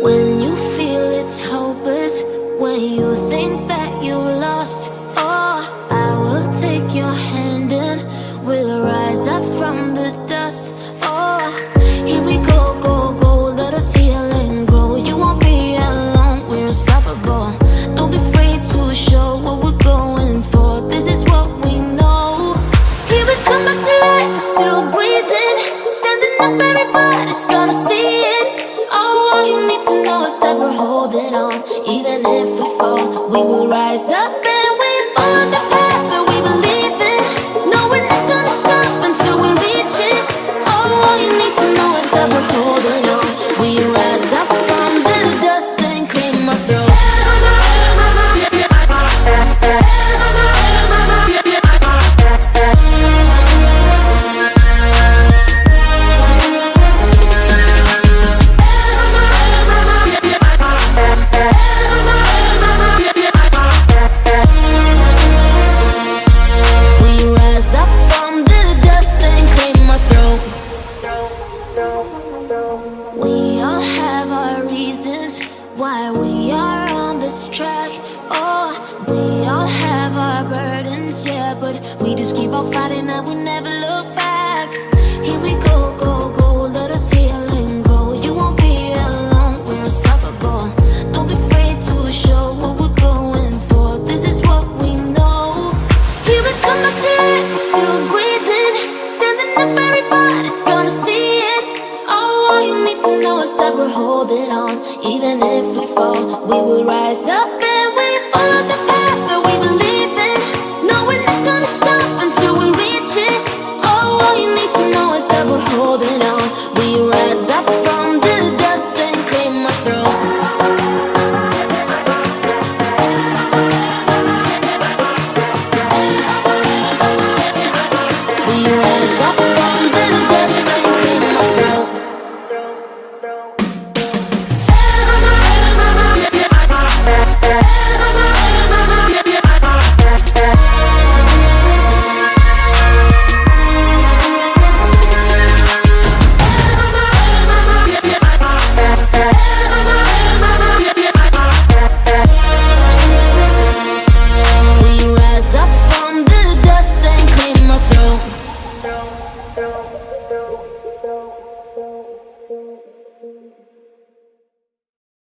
When you feel it's hopeless, when you think that you lost, oh, I will take your hand and we'll rise up from the dust. Oh, here we go, go, go, let us heal and grow. You won't be alone, we're unstoppable. Don't be afraid to show what we're going for. This is what we know. Here we come back to life, we're still breathing. Standing up, everybody's gonna see it. Oh, all you need to know is that we're holding on. Even if we fall, we will rise up and we follow the path that we believe in. No, we're not gonna stop until we reach it. Oh, all you need to know is that we're holding on. We rise up from the dust and claim our throne. We all have our reasons why we are on this track. Oh, we all have our burdens, yeah, but we just keep on fighting and we never look back. Here we go, go, go, let us heal and grow. You won't be alone, we're unstoppable. Don't be afraid to show what we're going for. This is what we know. Here we come back to life, we're still breathing. Standing up, everybody's gonna see it. Oh, all you need to know is that we're holding on. Even if we fall, we will rise up and we follow the path that we believe in. No, we're not gonna stop until we reach it. Oh, all you need to know is that we're holding